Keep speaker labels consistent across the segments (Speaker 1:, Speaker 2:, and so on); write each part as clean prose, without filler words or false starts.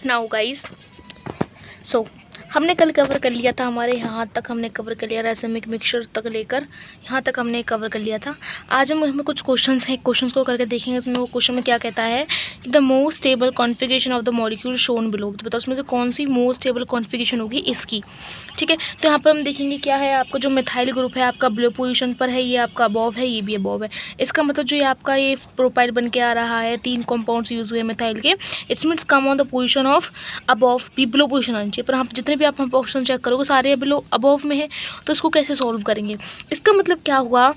Speaker 1: Now guys, सो हमने कल cover कर लिया था, हमारे यहाँ तक हमने कवर कर लिया, रासायनिक मिक्सचर तक लेकर यहाँ तक हमने कवर कर लिया था। आज हम हमें कुछ क्वेश्चंस हैं, क्वेश्चंस को करके देखेंगे। इसमें वो क्वेश्चन में क्या कहता है कि the most stable configuration of the molecule shown below. तो बताओ उसमें से कौन सी मोस्ट स्टेबल कॉन्फ़िगरेशन होगी इसकी। ठीक है, तो यहाँ पर हम देखेंगे क्या है, आपका जो मिथाइल ग्रुप है आपका बिलो पोजिशन पर है, ये आपका अबव है, ये भी अबव है। इसका मतलब जो ये आपका ये प्रोपाइल बन के आ रहा है, 3 कंपाउंड्स यूज़ हुए मिथाइल के, it's means come on the position of above, भी बिलो पोजिशन आनी चाहिए। पर हम जितने भी आप ऑप्शन चेक करोगे सारे बिलो अबव में है, तो इसको कैसे सॉल्व करेंगे। इसका मतलब क्या हुआ,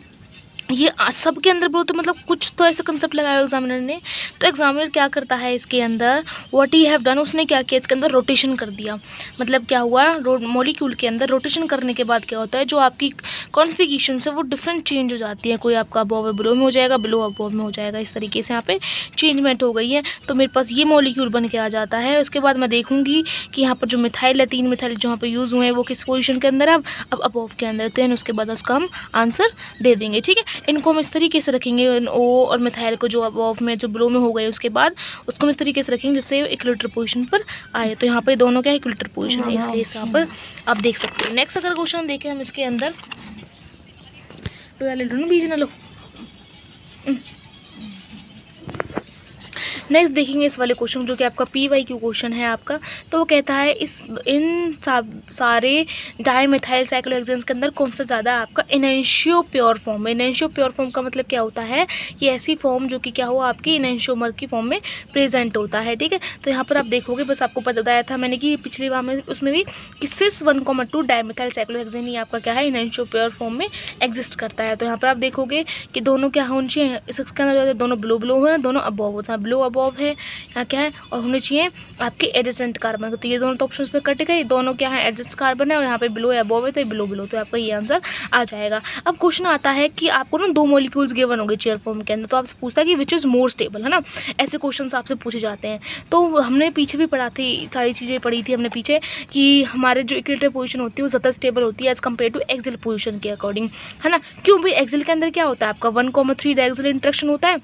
Speaker 1: ये सबके अंदर बोलो तो मतलब कुछ तो ऐसा कंसेप्ट लगाया एग्जामिनर ने। तो एग्जामिनर क्या करता है इसके अंदर, व्हाट ही हैव डन, उसने क्या किया इसके अंदर रोटेशन कर दिया। मतलब क्या हुआ, मॉलिक्यूल के अंदर रोटेशन करने के बाद क्या होता है, जो आपकी कॉन्फ़िगरेशन है वो डिफरेंट चेंज हो जाती है। कोई आपका अबव बिलो में हो जाएगा, बिलो अबव में हो जाएगा, इस तरीके से यहाँ पे चेंजमेंट हो गई है। तो मेरे पास ये मॉलिक्यूल बन के आ जाता है। उसके बाद मैं देखूंगी कि यहाँ पर जो मिथाइल है, 3 मिथाइल जो यहाँ पे यूज़ हुए हैं वो किस पोजिशन के अंदर है, अब अबव के अंदर। तो उसके बाद उसका हम आंसर दे देंगे। ठीक है, इनको हम इस तरीके से रखेंगे, ओ और मिथाइल को जो अबव में जो बिलो में हो गए उसके बाद उसको हम इस तरीके से रखेंगे जिससे इक्विलिटर पोजीशन पर आए। तो यहाँ पे दोनों क्या इक्विलिटर पोजीशन है, इसलिए यहाँ पर आप देख सकते हैं। नेक्स्ट अगर क्वेश्चन देखें हम इसके अंदर, लो बीज ना लो। नेक्स्ट देखेंगे इस वाले क्वेश्चन जो कि आपका PYQ क्वेश्चन है आपका। तो वो कहता है इन सारे डाईमिथाइल साइक्लोहेक्सेन्स के अंदर कौन सा ज़्यादा आपका इनैंशियो प्योर फॉर्म है। इनैंशियो प्योर फॉर्म का मतलब क्या होता है, ये ऐसी फॉर्म जो कि क्या हो आपकी इनैंशियोमर की फॉर्म में प्रेजेंट होता है। ठीक है, तो यहाँ पर आप देखोगे, बस आपको बताया था मैंने कि पिछली बार में उसमें भी कि सिस 1,2 डाईमिथाइल साइक्लोहेक्सेन ही आपका क्या है इनैंशियो प्योर फॉर्म में एग्जिस्ट करता है। तो यहाँ पर आप देखोगे कि दोनों क्या होने चाहिए, इसके अंदर दोनों बिलो बिलो है, दोनों अबव होता है, बिलो अबव है यहाँ क्या है, और होने चाहिए आपके एडजेसेंट कार्बन। तो ये दोनों तो ऑप्शंस पे कट गए, दोनों क्या है एडजेसेंट कार्बन है, और यहाँ पे बिलो अबव है तो बिलो बिलो, तो आपका ये आंसर आ जाएगा। अब क्वेश्चन आता है कि आपको ना 2 मॉलिक्यूल्स गिवन होंगे चेयर फॉर्म के अंदर, तो आपसे पूछता है कि विच इज़ मोर स्टेबल, है ना। ऐसे क्वेश्चन आपसे पूछे जाते हैं। तो हमने पीछे भी पढ़ा थी, सारी चीज़ें पढ़ी थी हमने पीछे कि हमारे जो इक्विलिटर पोजीशन होती है वो ज़्यादा स्टेबल होती है as compare to axial position के अकॉर्डिंग, है ना। क्यों भाई, एक्सियल के अंदर क्या होता है आपका 1,3 डायएक्सियल इंटरेक्शन होता है,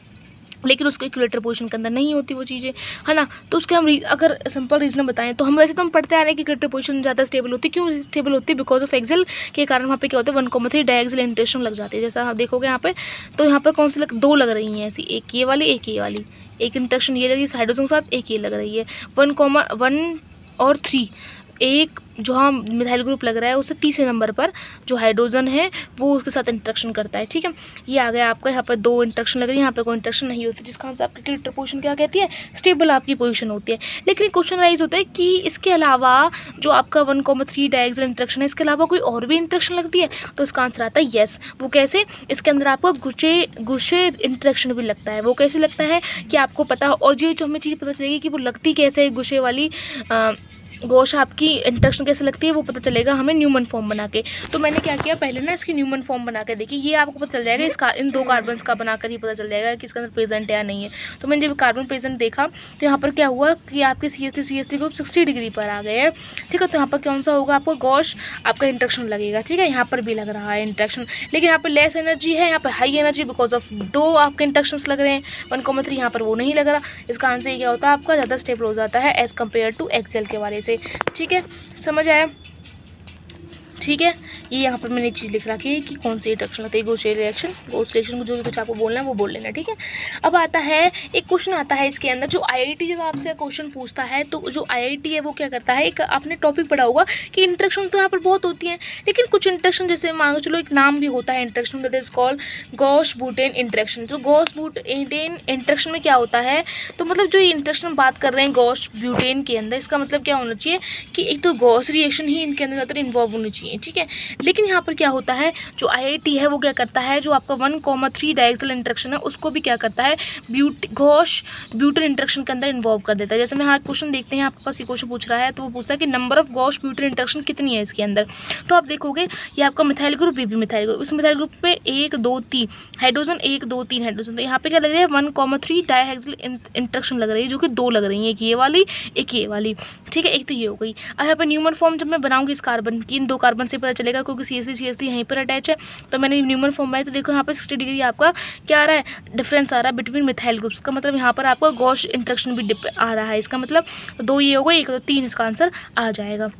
Speaker 1: लेकिन उसको इक्विलिटर पोजीशन के अंदर नहीं होती वो चीज़ें, है ना। तो उसके हम अगर सिंपल रीज़न बताएं तो हम वैसे तो हम पढ़ते आ रहे हैं कि इक्विलिटर पोजीशन ज़्यादा स्टेबल होती है। क्यों स्टेबल होती है, बिकॉज ऑफ एक्सियल के कारण वहाँ पे क्या होता है 1,3 डायएक्सियल इंटरेक्शन लग जाती है। जैसा आप देखोगे यहाँ पे, तो यहाँ पर कौन सी 2 लग रही हैं ऐसी, एक ये वाली एक ये वाली, एक इंटरेक्शन ये लगी हाइड्रोजन के साथ, एक ये लग रही है 1,1 और 3। एक जो हाँ मिथाइल ग्रुप लग रहा है उससे तीसरे नंबर पर जो हाइड्रोजन है वो उसके साथ इंटरेक्शन करता है। ठीक है, ये आ गया आपका, यहाँ पर 2 इंटरेक्शन लग रही है, यहाँ पे कोई इंटरेक्शन नहीं होती, जिसका आंसर आपकी इक्विलिटर पोजीशन क्या कहती है, स्टेबल आपकी पोजीशन होती है। लेकिन क्वेश्चन राइज होता है कि इसके अलावा जो आपका 1,3 डायएक्सियल इंटरेक्शन है, इसके अलावा कोई और भी इंटरेक्शन लगती है। तो इसका आंसर आता है येस। वो कैसे, इसके अंदर आपको गुशे इंटरेक्शन भी लगता है। वो कैसे लगता है कि आपको पता हो, और जो हमें चीज़ पता चलेगी कि वो लगती कैसे है, गुशे वाली गोश आपकी इंटरेक्शन कैसे लगती है वो पता चलेगा हमें न्यूमन फॉर्म बना के। तो मैंने क्या किया, पहले ना इसकी न्यूमन फॉर्म बना के देखी, ये आपको पता चल जाएगा इसका इन 2 कार्बन्स का बनाकर ही पता चल जाएगा कि इसके अंदर प्रेजेंट है या नहीं है। तो मैंने जब कार्बन प्रेजेंट देखा तो यहाँ पर क्या हुआ कि आपके CH3 ग्रुप 60 डिग्री पर आ गए हैं। ठीक है, तो यहाँ पर कौन सा होगा, आपको गोश आपका इंटरेक्शन लगेगा। ठीक है, यहाँ पर भी लग रहा है इंटरेक्शन, लेकिन यहाँ पर लेस एनर्जी है, यहाँ पर हाई एनर्जी बिकॉज ऑफ 2 आपके इंटरेक्शंस लग रहे हैं, 1,3 यहाँ पर वो नहीं लग रहा। इसका आंसर क्या होता है आपका, ज़्यादा स्टेबल हो जाता है एज़ कम्पेयर टू एक्सेल के वाले से। ठीक है, समझ आया। ठीक है, ये यहाँ पर मैंने चीज़ लिख रखी है कि कौन सी रिएक्शन होती है, गोशे रिएक्शन को जो भी कुछ आपको बोलना है वो बोल लेना। ठीक है, अब आता है एक क्वेश्चन आता है इसके अंदर, जो IIT जब आपसे क्वेश्चन पूछता है तो जो IIT है वो क्या करता है, एक आपने टॉपिक पढ़ा होगा कि इंटरेक्शन तो यहाँ पर बहुत होती हैं, लेकिन कुछ इंटरेक्शन जैसे मान लो चलो एक नाम भी होता है interaction, that is called gosh butane interaction. तो गॉश ब्यूटेन इंटरेक्शन में क्या होता है, तो मतलब जो इंटरेक्शन बात कर रहे हैं गॉश ब्यूटेन के अंदर, इसका मतलब क्या होना चाहिए कि एक तो गॉश रिएक्शन ही इनके अंदर ज़्यादातर इन्वॉल्व होनी चाहिए। ठीक है, लेकिन यहाँ पर क्या होता है, जो IIT है वो क्या करता है, जो आपका 1,3 डायएक्सियल इंटरेक्शन है उसको भी क्या करता है गॉश ब्यूटेन इंटरेक्शन के अंदर इन्वॉल्व कर देता है। जैसे मैं यहाँ क्वेश्चन देखते हैं, आपके पास ये क्वेश्चन पूछ रहा है तो वो पूछता है कि number of gosh butane interaction कितनी है इसके अंदर। तो आप देखोगे ये आपका मिथाइल ग्रुप, ये भी मिथाइल ग्रुप, इस मिथाइल ग्रुप पे 1 2 3 हाइड्रोजन, 1 2 3 हाइड्रोजन। तो यहाँ पे क्या लग रहा है 1,3 डायहेक्सियल इंटरेक्शन लग रही है, जो कि 2 लग रही है, एक ये वाली एक ये वाली। ठीक है, एक तो ये हो गई। अब यहाँ पर न्यूमन फॉर्म जब मैं बनाऊंगी इस कार्बन की, इन 2 कार्बन कार्बन से पता चलेगा, क्योंकि CH3 यहीं पर अटैच है। तो मैंने न्यूमन फॉर्म बनाई, तो देखो यहाँ पर 60 डिग्री आपका क्या आ रहा है, डिफरेंस आ रहा है बिटवीन मिथाइल ग्रुप्स का। मतलब यहाँ पर आपका गॉस इंटरेक्शन भी आ रहा है। इसका मतलब 2 ये होगा, 1 तो 3 इसका आंसर आ जाएगा।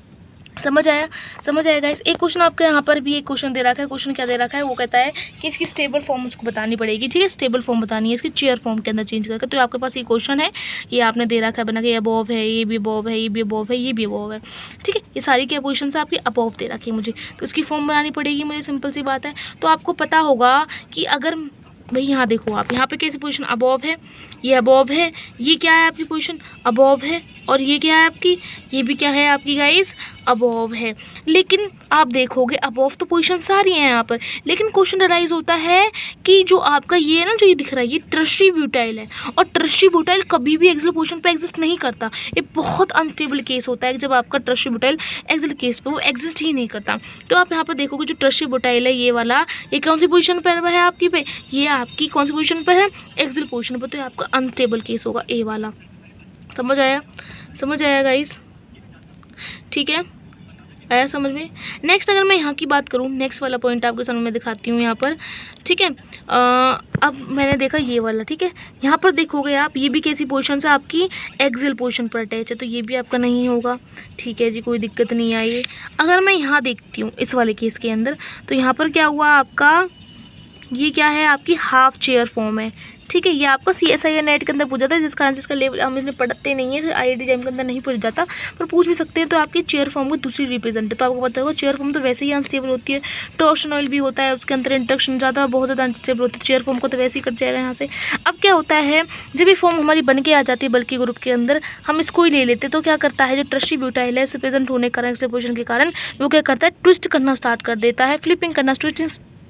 Speaker 1: समझ आया? समझ आएगा गाइस। एक क्वेश्चन आपके यहाँ पर भी एक क्वेश्चन दे रखा है। क्वेश्चन क्या दे रखा है, वो कहता है कि इसकी स्टेबल फॉर्म उसको बतानी पड़ेगी। ठीक है, स्टेबल फॉर्म बतानी है इसकी चेयर फॉर्म के अंदर चेंज करके। तो आपके पास ये क्वेश्चन है, ये आपने दे रखा है बना के, ये अबोव है, ये भी अबोव है, ये भी अबोव है, ये भी अबोव है। ठीक है, ये सारी क्या क्वेश्चन आपकी अबोव दे रखी है मुझे, तो इसकी फॉर्म बनानी पड़ेगी मुझे। सिंपल सी बात है। तो आपको पता होगा कि अगर भाई यहाँ देखो आप, यहाँ पे कैसी पोजीशन अबोव है, ये अबोव है, ये क्या है आपकी पोजीशन अबोव है, और ये क्या है आपकी, ये भी क्या है आपकी गाइस अबोव है। लेकिन आप देखोगे अबोव तो पोजीशन सारी हैं यहाँ पर, लेकिन क्वेश्चन अराइज होता है कि जो आपका ये है ना, जो ये दिख रहा है, ये टर्शियरी ब्यूटाइल है, और टर्शियरी ब्यूटाइल कभी भी एक्सियल पोजीशन पे एग्जिस्ट नहीं करता। ये बहुत अनस्टेबल केस होता है जब आपका टर्शियरी ब्यूटाइल एक्सियल केस पे वो एग्जिस्ट ही नहीं करता। तो आप यहाँ पर देखोगे जो टर्शियरी ब्यूटाइल है ये वाला, ये कौन सी पोजीशन पर है आपकी पे, ये आपकी कौन सी पोजीशन पर है, एक्सियल पोजीशन पर। तो आपका अनस्टेबल केस होगा ए वाला। समझ आया? समझ आया गाइस? ठीक है, आया समझ में? नेक्स्ट अगर मैं यहाँ की बात करूँ, नेक्स्ट वाला पॉइंट आपके सामने मैं दिखाती हूँ यहाँ पर। ठीक है, अब मैंने देखा ये वाला। ठीक है, यहाँ पर देखोगे आप, ये भी कैसी पोजीशन से आपकी एक्सियल पोजीशन पर अटैच है, तो ये भी आपका नहीं होगा। ठीक है जी, कोई दिक्कत नहीं आई। अगर मैं यहाँ देखती हूँ इस वाले केस के अंदर, तो यहाँ पर क्या हुआ आपका, ये क्या है आपकी हाफ चेयर फॉर्म है। ठीक है, ये आपका CSIR नेट के अंदर पूछ जाता है, जिसका आंसर इसका लेवल हम इसमें पढ़ते नहीं है, IIT JAM के अंदर नहीं पूछ जाता, पर पूछ भी सकते हैं। तो आपकी चेयर फॉर्म की दूसरी रिप्रेजेंट है। तो आपको पता होगा चेयर फॉर्म तो वैसे ही अनस्टेबल होती है, टॉर्शन ऑयल भी होता है, उसके अंदर इंटरेक्शन ज़्यादा बहुत ज़्यादा अनस्टेबल होती है। चेयर फॉर्म को तो वैसे ही कट जाएगा यहाँ से। अब क्या होता है, जब ये फॉर्म हमारी बन के आ जाती है बल्कि ग्रुप के अंदर, हम इसको ही ले लेते हैं। तो क्या करता है, जो टर्शियरी ब्यूटाइल है, इससे प्रेजेंट होने के कारण, एक्सियल पोजीशन के कारण, वो क्या करता है, ट्विस्ट करना स्टार्ट कर देता है, फ्लिपिंग करना,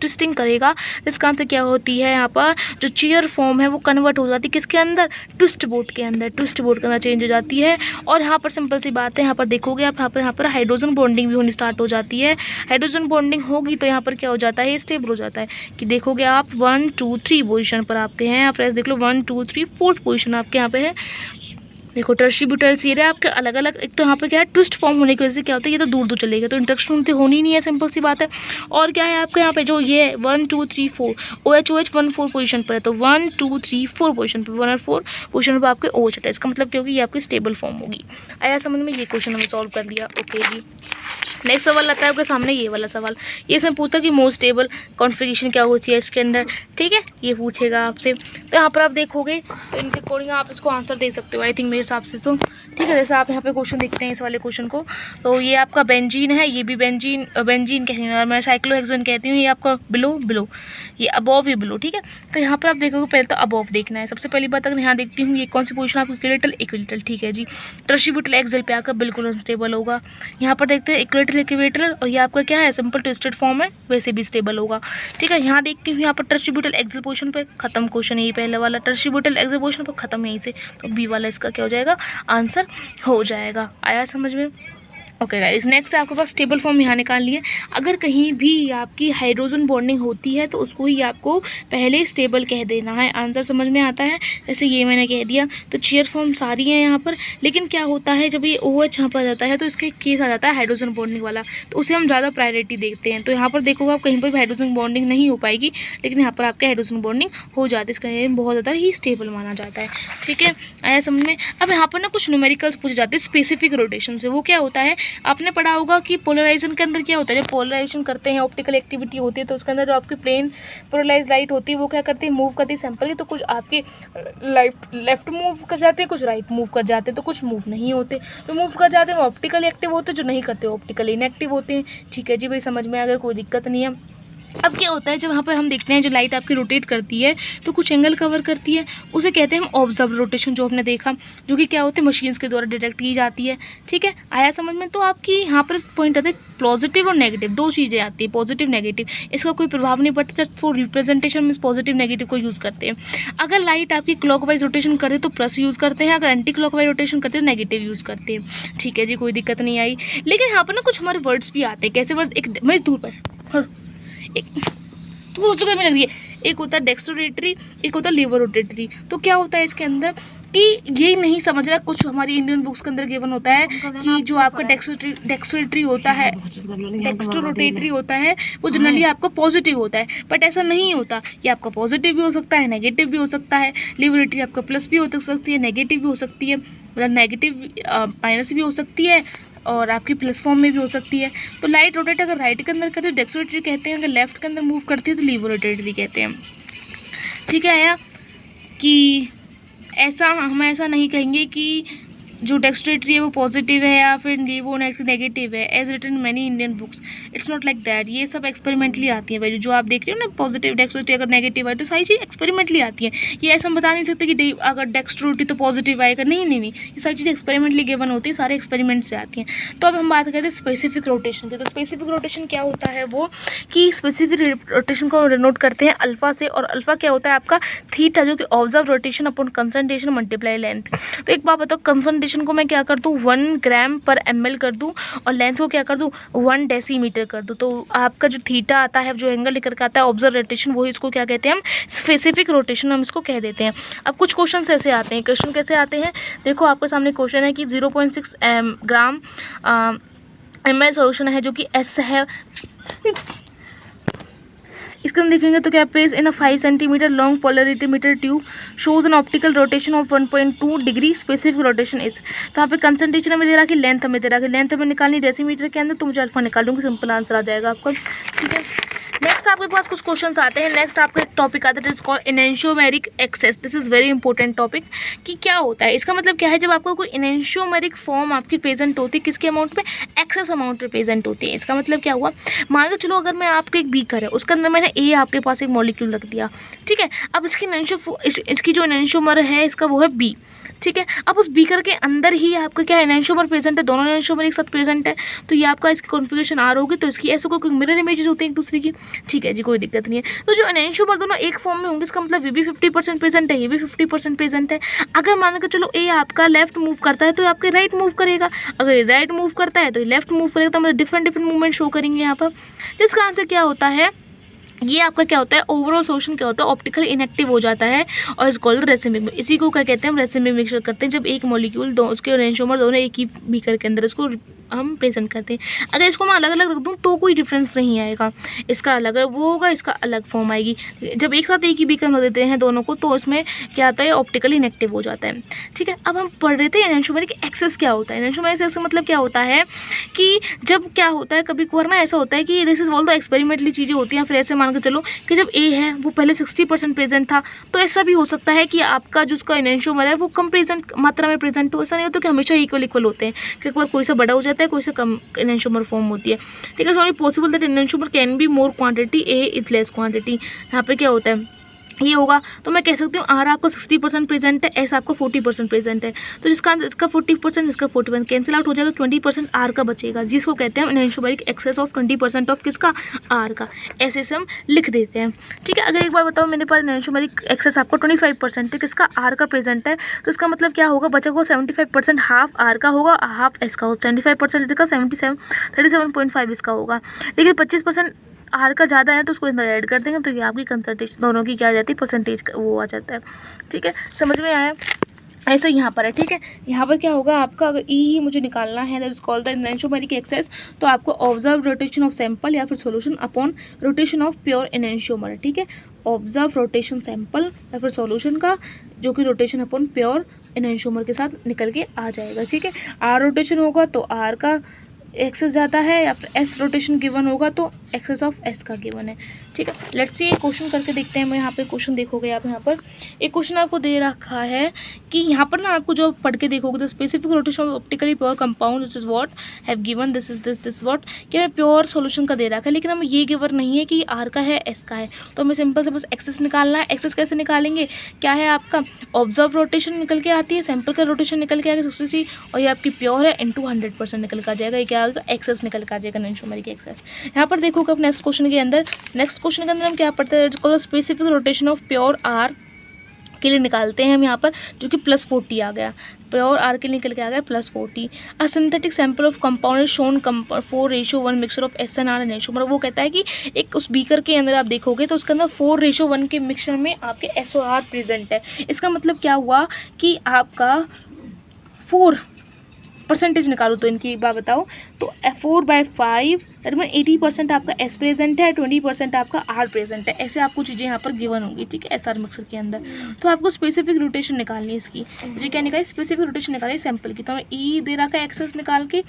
Speaker 1: ट्विस्टिंग करेगा। इसका आंसर क्या होती है, यहाँ पर जो चेयर फॉर्म है वो कन्वर्ट हो जाती है किसके अंदर, ट्विस्ट बोर्ड के अंदर। ट्विस्ट बोर्ड के अंदर चेंज हो जाती है। और यहाँ पर सिंपल सी बात है, यहाँ पर देखोगे आप, यहाँ पर हाइड्रोजन बॉन्डिंग भी होनी स्टार्ट हो जाती है। हाइड्रोजन बॉन्डिंग होगी तो यहाँ पर क्या हो जाता है, स्टेबल हो जाता है। कि देखोगे आप 1 2 3 पोजिशन पर आपके हैं, आप फ्रेंड्स देख लो 1 2 3 4th पोजिशन आपके यहाँ पे है। देखो टर्शियरी ब्यूटाइल सीर है आपके अलग अलग। एक तो यहाँ पे क्या है, ट्विस्ट फॉर्म होने की वजह से क्या होता है, ये तो दूर दूर चलेगा, तो इंटरेक्शन तो होनी नहीं है, सिंपल सी बात है। और क्या है आपके यहाँ पे जो ये 1 2 3 4 OH 1 4 पोजीशन पर है, तो 1 2 3 4 पोजीशन पर, 1 और 4 पोजीशन पर आपके OH है। इसका मतलब क्या होगी, ये आपकी स्टेबल फॉर्म होगी। आया समझ में? ये क्वेश्चन हमने सॉल्व कर लिया। ओके जी, नेक्स्ट सवाल आता है आपके सामने, ये वाला सवाल। ये इसमें पूछता कि मोस्ट स्टेबल कॉन्फ़िगरेशन क्या होती है इसके अंदर। ठीक है, ये पूछेगा आपसे। तो यहाँ पर आप देखोगे तो इनके अकॉर्डिंग आप इसको आंसर दे सकते हो आई थिंक, मेरे हिसाब से तो। ठीक है, जैसे आप यहाँ पे क्वेश्चन देखते हैं इस वाले क्वेश्चन को, तो ये आपका बेंजीन है, ये भी बेंजीन कहती हूँ, और मैं साइक्लोहेक्सोन कहती हूँ। ये आपका बिलो, ये अबोव, ये बिलो। ठीक है, तो यहाँ पर आप देखोगे पहले तो अबोव देखना है। सबसे पहली बात अगर यहाँ देखती हूँ, ये कौन सी पोजीशन आपकी, इक्विलेटरल। ठीक है जी, टर्शियरी ब्यूटाइल एक्सियल पे आकर बिल्कुल अनस्टेबल होगा। यहाँ पर देखते हैं इक्विलेटरल, और ये आपका क्या है, सिंपल ट्विस्टेड फॉर्म है, वैसे भी स्टेबल होगा। ठीक है, यहाँ देखती हूँ, यहाँ पर टर्शियरी ब्यूटाइल एक्सियल पोजीशन पे खत्म क्वेश्चन, यही पहले वाला टर्शियरी ब्यूटाइल एक्सियल पोजीशन पर खत्म यहीं से, तो बी वाला इसका क्या हो जाएगा, आंसर हो जाएगा। आया समझ में? ओके गाइस, नेक्स्ट आपके पास स्टेबल फॉर्म यहाँ निकाल लिए। अगर कहीं भी आपकी हाइड्रोजन बॉन्डिंग होती है तो उसको ही आपको पहले स्टेबल कह देना है। आंसर समझ में आता है? वैसे ये मैंने कह दिया। तो चेयर फॉर्म सारी है यहाँ पर, लेकिन क्या होता है जब ये OH यहाँ पर आ जाता है तो इसके केस आ जाता है हाइड्रोजन बॉन्डिंग वाला, तो उसे हम ज़्यादा प्रायोरिटी देखते हैं। तो यहाँ पर देखोगे आप कहीं पर भी हाइड्रोजन बॉन्डिंग नहीं हो पाएगी, लेकिन यहाँ पर आपके हाइड्रोजन बॉन्डिंग हो जाती है, इसका बहुत ज़्यादा ही स्टेबल माना जाता है। ठीक है, आया समझ में? अब यहाँ पर ना कुछ न्यूमेरिकल्स पूछे जाते हैं स्पेसिफिक रोटेशन से। वो क्या होता है, आपने पढ़ा होगा कि पोलराइजेशन के अंदर क्या होता है, जब पोलराइजेशन करते हैं, ऑप्टिकल एक्टिविटी होती है, तो उसके अंदर जो आपकी प्लेन पोलराइज लाइट होती है वो क्या करती है, मूव करती है सैंपल। तो कुछ आपके लेफ्ट मूव कर जाते हैं, कुछ राइट मूव कर जाते हैं, तो कुछ मूव नहीं होते। जो मूव कर जाते हैं वो ऑप्टिकल एक्टिव होते हैं, जो नहीं करते ऑप्टिकल इनएक्टिव होते हैं। ठीक है जी भाई, समझ में आ गया, कोई दिक्कत नहीं है। अब क्या होता है, जब वहाँ पर हम देखते हैं जो लाइट आपकी रोटेट करती है तो कुछ एंगल कवर करती है, उसे कहते हैं हम ऑब्जर्व रोटेशन, जो आपने देखा, जो कि क्या होती है, मशीन्स के द्वारा डिटेक्ट की जाती है। ठीक है, आया समझ में? तो आपकी यहाँ पर पॉइंट आता है पॉजिटिव और नेगेटिव, दो चीज़ें आती है, पॉजिटिव नेगेटिव। इसका कोई प्रभाव नहीं पड़ता, जस्ट फॉर रिप्रेजेंटेशन में पॉजिटिव नेगेटिव को यूज़ करते हैं। अगर लाइट आपकी क्लॉकवाइज रोटेशन करते तो प्लस यूज़ करते हैं, अगर एंटी क्लॉकवाइज रोटेशन करते तो नेगेटिव यूज़ करते हैं। ठीक है जी, कोई दिक्कत नहीं आई। लेकिन यहाँ पर ना कुछ हमारे वर्ड्स भी आते हैं। कैसे वर्ड्स? एक मैं दूर पर तो में लग रही है, एक होता है डेक्स्ट्रो रोटेटरी, एक होता है लीवर रोटेटरी। तो क्या होता है इसके अंदर, कि ये नहीं समझ रहा। कुछ हमारी इंडियन बुक्स के अंदर गिवन होता है कि जो आपका डेक्स्ट्रोरेटरी होता है, डेक्स्ट्रोरोटेटरी होता है, वो जनरली आपका पॉजिटिव होता है, बट ऐसा नहीं होता। ये आपका पॉजिटिव भी हो सकता है, नेगेटिव भी हो सकता है। लिबरेटरी आपका प्लस भी हो सकती है, नेगेटिव भी हो सकती है, मतलब नेगेटिव माइनस भी हो सकती है और आपकी प्लस फॉर्म में भी हो सकती है। तो लाइट रोटेट अगर राइट के अंदर करते हैं तो डेक्स्ट्रोरेटरी कहते हैं, अगर लेफ्ट के अंदर मूव करती है तो लिबरेटरी कहते हैं। ठीक है आया कि ऐसा हम ऐसा नहीं कहेंगे कि जो डेक्स्ट्रेटरी है वो पॉजिटिव है या फिर वो नेगेटिव है, as written many Indian books. It's not like that. ये सब एक्सपेरिमेंटली आती है। जो आप देख रहे हो ना, पॉजिटिव डेक्स्ट्रेटरी अगर नेगेटिव है तो सारी चीज़ एक्सपेरिमेंटली आती है। ये ऐसा हम बता नहीं सकते कि अगर डेक्स्ट्रोरेटरी तो पॉजिटिव आएगा, नहीं, ये सारी चीज़ें एक्सपेरिमेंटली गिवन होती है, सारे एक्सपेरिमेंट से आती हैं। तो अब हम बात करते हैं स्पेसिफिक रोटेशन की। तो स्पेसिफिक रोटेशन क्या होता है, वो कि स्पेसिफिक रोटेशन को डिनोट करते हैं अल्फा से, और अल्फा क्या होता है आपका थीटा, जो कि observe rotation upon concentration multiply length. तो एक बात बताओ, कंसंट्रेशन को मैं क्या कर दूँ 1 ग्राम पर ml कर दूँ और लेंथ को क्या कर दूँ 1 डेसीमीटर कर दूँ, तो आपका जो थीटा आता है, जो एंगल लेकर के आता है ऑब्जर्व रोटेशन, वही इसको क्या कहते हैं हम स्पेसिफिक रोटेशन हम इसको कह देते हैं। अब कुछ क्वेश्चन ऐसे आते हैं। क्वेश्चन कैसे आते हैं, देखो आपके सामने क्वेश्चन है कि 0.6 ग्राम ml सॉल्यूशन है जो कि S है। इसके हम देखेंगे तो क्या, place in a 5 centimetre long polarity meter tube shows an optical rotation of 1.2 degree, specific rotation is. तो यहाँ पे कंसंट्रेशन हमें दे रहा है कि लेंथ हमें दे रहा है कि लेंथ हमें निकालनी डेसीमीटर के अंदर, तो मुझे अल्फा निकाल दूँगी, सिंपल आंसर आ जाएगा आपका। ठीक है, नेक्स्ट आपके पास कुछ क्वेश्चंस आते हैं। नेक्स्ट आपका एक टॉपिक आता है, is called enantiomeric excess. This is very important topic. कि क्या होता है, इसका मतलब क्या है, जब आपको कोई एनेंशियोमेरिक फॉर्म आपकी प्रेजेंट होती है, किसके अमाउंट पे, एक्सेस अमाउंट पे प्रेजेंट होती है। इसका मतलब क्या हुआ, मान के चलो अगर मैं आपको एक बीकर है, उसके अंदर मैंने ए आपके पास एक मॉलिक्यूल रख दिया, ठीक है। अब इसकी जो एनेंशियोमर है इसका वो है बी, ठीक है। अब उस बीकर के अंदर ही आपका क्या एनेंशियोमर प्रेजेंट है, दोनों एनेंशियोमर एक साथ प्रेजेंट है, तो ये आपका इसकी कॉन्फ़िगरेशन आर होगी, तो इसकी ऐसे कोई मिरर इमेजेस होती हैं एक दूसरे की, ठीक है जी, कोई दिक्कत नहीं है। तो जो एनेंशियोमर दोनों एक फॉर्म में होंगे, इसका मतलब ये भी 50% प्रेजेंट है, ये भी 50% प्रेजेंट है। अगर मान के चलो ए आपका लेफ्ट मूव करता है तो आपके राइट मूव करेगा, अगर ये राइट मूव करता है तो ये लेफ्ट मूव करेगा, तो मतलब डिफरेंट मूवमेंट शो करेंगे यहाँ पर। जिसका आंसर क्या होता है, ये आपका क्या होता है, ओवरऑल सोल्यूशन क्या होता है, ऑप्टिकल इनएक्टिव हो जाता है और इस कॉल्ड रेसिमिक। इसी को क्या कहते हैं, हम रेसिमिक मिक्सचर करते हैं, जब एक मॉलिक्यूल उसके एनेंशियोमर दोनों एक ही बीकर के अंदर इसको हम प्रेजेंट करते हैं। अगर इसको मैं अलग अलग रख दूँ तो कोई डिफरेंस नहीं आएगा, इसका अलग वो होगा, इसका अलग फॉर्म आएगी। जब एक साथ एक ही बीकर में देते हैं दोनों को, तो उसमें क्या आता है, ऑप्टिकली इनएक्टिव हो जाता है। ठीक है, अब हम पढ़ रहे थे एनेंशियोमेरिक एक्सेस क्या होता है। एनेंशियोमेरिक एक्सेस मतलब क्या होता है कि जब क्या होता है, कभी कभार ना ऐसा होता है कि this is all the experimentally चीज़ें होती हैं। फिर ऐसे मान के चलो कि जब ए है वो पहले 60% प्रेजेंट था, तो ऐसा भी हो सकता है कि आपका जो उसका एनेंशियोमर है वो कम प्रेजेंट मात्रा में प्रेजेंट हो। ऐसा नहीं होता कि हमेशा इक्वल होते हैं, कई बार कोई सा बड़ा हो जाता है, कोई सा कम एनेंशियोमर फॉर्म होती है। ठीक है, so only possible that enantiomer can be more quantity, A is less quantity. यहाँ पे क्या होता है, ये होगा, तो मैं कह सकती हूँ आर आपका 60% प्रेजेंट है, एस आपका 40% प्रेजेंट है, तो जिसका आंसर इसका 40%, इसका 40% कैंसिल आउट हो जाएगा, 20% आर का बचेगा, जिसको कहते हैं एनेंशियोमेरिक एक्सेस ऑफ 20% ऑफ किसका, आर का। ऐसे से हम लिख देते हैं। ठीक है, अगर एक बार बताओ मेरे पास एनेंशियोमेरिक एक्सेस आपका 25% है, किसका, आर का प्रेजेंट है, तो इसका मतलब क्या होगा, बचा हुआ 75% हाफ आर का होगा, हाफ एस का होगा। 75% इसका 37.5 इसका होगा, लेकिन 25% आर का ज़्यादा है तो उसको अंदर ऐड कर देंगे, तो ये आपकी कंसंट्रेशन दोनों की क्या आ जाती है, परसेंटेज वो आ जाता है। ठीक है, समझ में आया। ऐसा यहाँ पर है। ठीक है, यहाँ पर क्या होगा आपका, अगर ई ही मुझे निकालना है, that is called the enantiomeric excess, तो आपको ऑब्जर्व रोटेशन ऑफ सैंपल या फिर solution upon rotation of pure enantiomer. ठीक है, ऑब्जर्व रोटेशन सैंपल या फिर सॉल्यूशन का, जो कि रोटेशन अपॉन प्योर एनेंशियोमर के साथ निकल के आ जाएगा। ठीक है, आर रोटेशन होगा तो आर का एक्सेस जाता है, या फिर एस रोटेशन गिवन होगा तो एक्सेस ऑफ एस का गिवन है। ठीक है, लेट्स सी एक क्वेश्चन करके देखते हैं। मैं यहाँ पे क्वेश्चन देखोगे आप, यहाँ पर एक क्वेश्चन आपको दे रखा है कि यहाँ पर ना आपको जो पढ़ के देखोगे, the specific rotation of optically pure compound, this is what have given, this is this what, क्या मैं प्योर सॉल्यूशन का दे रखा है, लेकिन हमें ये गिवन नहीं है कि आर का है, एस का है, तो हमें सिंपल से बस एक्सेस निकालना है। एक्सेस कैसे निकालेंगे, क्या है आपका ऑब्जर्व रोटेशन निकल के आती है, सैंपल का रोटेशन निकल के आएगा 60, और ये आपकी प्योर है इंटू 100% निकल के आ जाएगा, ये क्या आएगा, एक्सेस निकल के आ जाएगा, एनेंशियोमेरिक एक्सेस। यहाँ पर देखोगे नेक्स्ट क्वेश्चन के अंदर, नेक्स्ट क्वेश्चन के अंदर हम क्या पढ़ते हैं, specific rotation of pure R के लिए निकालते हैं हम यहाँ पर, जो कि +40 आ गया, प्योर आर के लिए निकल के आ गया +40। अ synthetic sample of compound shown 4:1 mixture of SnR and HO। मतलब वो कहता है कि एक उस बीकर के अंदर आप देखोगे तो उसके अंदर 4:1 के मिक्सचर में आपके SOR प्रेजेंट है। इसका मतलब क्या हुआ कि आपका 4% निकालो तो इनकी एक बात बताओ, तो 4/5 तकरीबन 80% आपका S प्रेजेंट है, 20% आपका R प्रेजेंट है। ऐसे आपको चीज़ें यहाँ पर गिवन होंगी, ठीक है, SR मिक्सर के अंदर। तो आपको स्पेसिफिक रोटेशन निकालनी है इसकी, मुझे क्या निकाली, स्पेसिफिक रोटेशन निकाली सैंपल की। तो हमें E दे रखा है एक्सेस निकाल के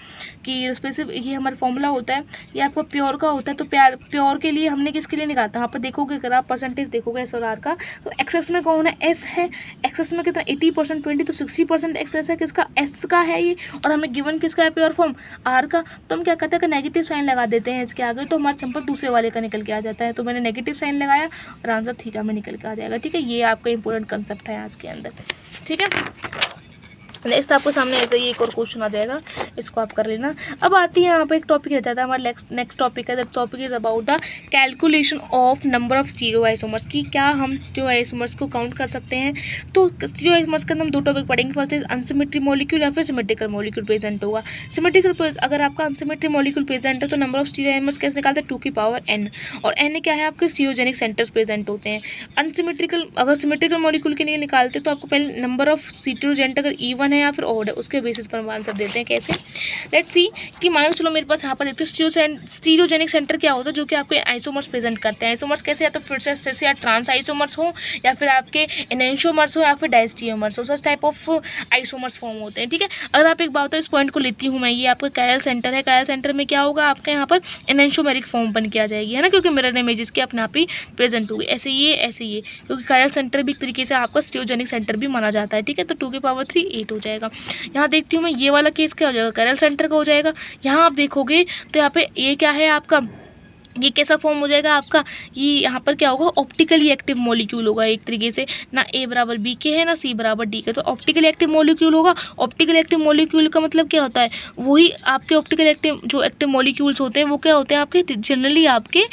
Speaker 1: कि स्पेसिफिक, ये हमारा फॉर्मूला होता है, ये आपका प्योर का होता है। तो प्योर के लिए हमने किसके लिए निकालता है, यहाँ पर देखोगे अगर आप परसेंटेज देखोगे S और R का, तो एक्सेस में कौन है, S है। एक्सेस में कितना 80%, 20 तो 60% एक्सेस है किसका, S का है ये, और हमें गिवन किसका है, प्योर फॉर्म R का। तो हम क्या करते हैं, नेगेटिव साइन लगा देते हैं इसके आगे, तो हमारा सिंपल दूसरे वाले का निकल के आ जाता है। तो मैंने नेगेटिव साइन लगाया और आंसर थीटा में निकल के आ जाएगा, ठीक है। ये आपका इंपॉर्टेंट कंसेप्ट है आज के अंदर, ठीक है। नेक्स्ट आपको सामने ऐसे ही एक और क्वेश्चन आ जाएगा, इसको आप कर लेना। अब आती है यहाँ पर एक टॉपिक रहता है हमारा, नेक्स्ट टॉपिक है, the topic is about the calculation of number of stereo isomers की। क्या हम स्टीरियो आइसोमर्स को काउंट कर सकते हैं। तो स्टीरियो आइसोमर्स के अंदर हम 2 टॉपिक पढ़ेंगे। फर्स्ट इज अनसिमेट्री मॉलिक्यूल या फिर सिमेट्रिकल मॉलिक्यूल प्रेजेंट होगा। सिमेट्रिकल, अगर आपका अनसिमेट्री मॉलिक्यूल प्रेजेंट है तो नंबर ऑफ स्टीरियो आइसोमर्स कैसे निकालते हैं, 2n, और n क्या है, आपके स्टीरियोजेनिक सेंटर्स प्रेजेंट होते हैं। अनसिमेट्रिकल, अगर सिमेट्रिकल मॉलिक्यूल के लिए निकालते तो आपको पहले नंबर ऑफ स्टीरियोजेंट अगर इवन है या फिर ऑड है, उसके बेसिस पर हम आंसर देते हैं। कैसे, लेट्स सी कि मान चलो मेरे पास यहाँ पर देखते हो स्टीरियोजेनिक सेंटर क्या होता है, जो कि आपके आइसोमर्स प्रेजेंट करते हैं। आइसोमर्स कैसे, या तो फिर से या ट्रांस आइसोमर्स हो, या फिर आपके एनेंशियोमर्स हो, या फिर डायस्टियोमर्स हो, उस टाइप ऑफ आइसोमर्स फॉर्म होते हैं, ठीक है। अगर आप एक बात बताओ, इस पॉइंट को लेती हूँ मैं, ये आपका कायरल सेंटर है। कायरल सेंटर में क्या होगा, आपका यहाँ पर एनेंशियोमेरिक फॉर्म बन के आ जाएगी, है ना, क्योंकि मिरर इमेजेस के अपने आप ही प्रेजेंट होगी। ऐसे ये, क्योंकि कायरल सेंटर भी एक तरीके से आपका स्टीरियोजेनिक सेंटर भी माना जाता है, ठीक है। तो 2⁵ 8 हो जाएगा। यहाँ देखती हूँ मैं, ये वाला केस क्या हो जाएगा, कायरल सेंटर का हो जाएगा। यहाँ आप देखोगे तो यहाँ पे ये क्या है आपका, ये कैसा फॉर्म हो जाएगा आपका, ये यहाँ पर क्या होगा, ऑप्टिकली एक्टिव मॉलिक्यूल होगा एक तरीके से, ना A = B के है ना C = D के, तो ऑप्टिकली एक्टिव मॉलिक्यूल होगा। ऑप्टिकली एक्टिव मॉलिक्यूल का मतलब क्या होता है, वही आपके ऑप्टिकल एक्टिव जो एक्टिव मॉलिक्यूल्स होते हैं वो क्या होते हैं आपके, जनरली आपके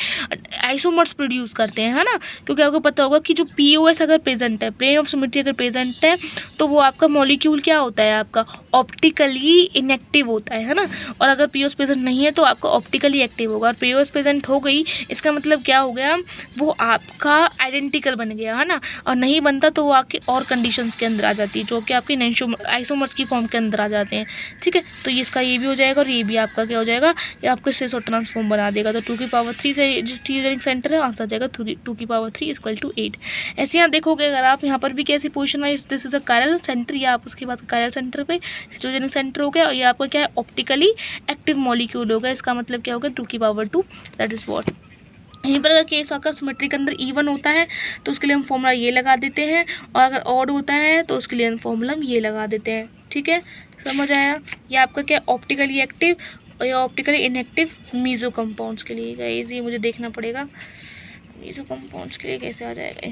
Speaker 1: आइसोमर्स प्रोड्यूस करते हैं, है ना। क्योंकि आपको पता होगा कि जो POS अगर प्रेजेंट है, प्लेन ऑफ सिमेट्री अगर प्रेजेंट है, तो वो आपका मॉलिक्यूल क्या होता है, आपका ऑप्टिकली इनएक्टिव होता है ना। और अगर POS प्रेजेंट नहीं है तो आपका ऑप्टिकली एक्टिव होगा। और POS प्रेजेंट हो गई, इसका मतलब क्या हो गया, वो आपका आइडेंटिकल बन गया, है ना। और नहीं बनता तो वो आपके और कंडीशंस के अंदर आ जाती है, जो कि आपके आइसोमर्स की फॉर्म के अंदर आ जाते हैं, ठीक है। तो ये इसका ये भी हो जाएगा, और ये भी आपका क्या हो जाएगा, ये आपको सिस और ट्रांसफॉर्म बना देगा। तो 2⁵ से जो स्टीरियोजेनिक सेंटर है, आंसर आ जाएगा 2⁵ = 8। ऐसे यहाँ देखोगे, अगर आप यहाँ पर भी कैसी पोजिशन है, this is a chiral centre, या आप उसके बाद कायरल सेंटर पे स्टीरियोजेनिक सेंटर हो गया, और ये आपका क्या है, ऑप्टिकली एक्टिव मॉलिक्यूल होगा। इसका मतलब क्या होगा, 2⁵2, दैट इज वॉट। यहीं पर अगर केस आपका सिमेट्री के अंदर इवन होता है तो उसके लिए हम फॉर्मूला ये लगा देते हैं, और अगर ऑड होता है तो उसके लिए हम फॉर्मूला ये लगा देते हैं, ठीक है। समझ आया। ये आपका क्या, ऑप्टिकली एक्टिव और या ऑप्टिकली इनएक्टिव मीजो कंपाउंड्स के लिए। गाइस ये मुझे देखना पड़ेगा मीजो कंपाउंड्स के लिए कैसे आ जाएगा।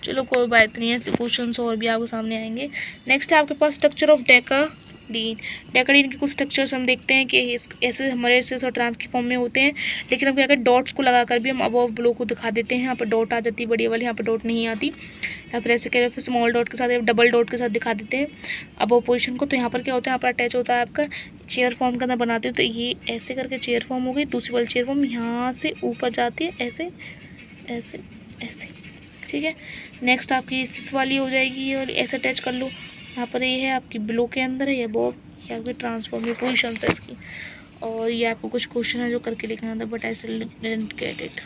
Speaker 1: चलो कोई बात नहीं है, ऐसे क्वेश्चन और भी आपके सामने आएंगे। नेक्स्ट है आपके पास स्ट्रक्चर ऑफ डेकाडीन के कुछ स्ट्रक्चर्स हम देखते हैं कि ऐसे हमारे सिस और ट्रांस के फॉर्म में होते हैं, लेकिन हम क्या करते हैं, डॉट्स को लगाकर भी हम अबव ब्लो को दिखा देते हैं। यहाँ पर डॉट आ जाती है बड़ी वाली, यहाँ पर डॉट नहीं आती, या फिर ऐसे क्या, फिर स्मॉल डॉट के साथ या डबल डॉट के साथ दिखा देते हैं अबव पोजीशन को। तो यहाँ पर क्या होता है, यहाँ पर अटैच होता है आपका चेयर फॉर्म के अंदर बनाते हो, तो ये ऐसे करके चेयर फॉर्म हो गई। दूसरी वाली चेयर फॉर्म यहाँ से ऊपर जाती है, ऐसे ऐसे ऐसे, ठीक है। नेक्स्ट आपकी सिस वाली हो जाएगी, ये वाली ऐसे अटैच कर लो। यहाँ पर ये है आपकी ब्लो के अंदर है, ये बॉब, ये आपकी ट्रांसफॉर्म में पोजिशन है इसकी। और ये आपको कुछ क्वेश्चन है जो करके लिखना था, but I still didn't get it.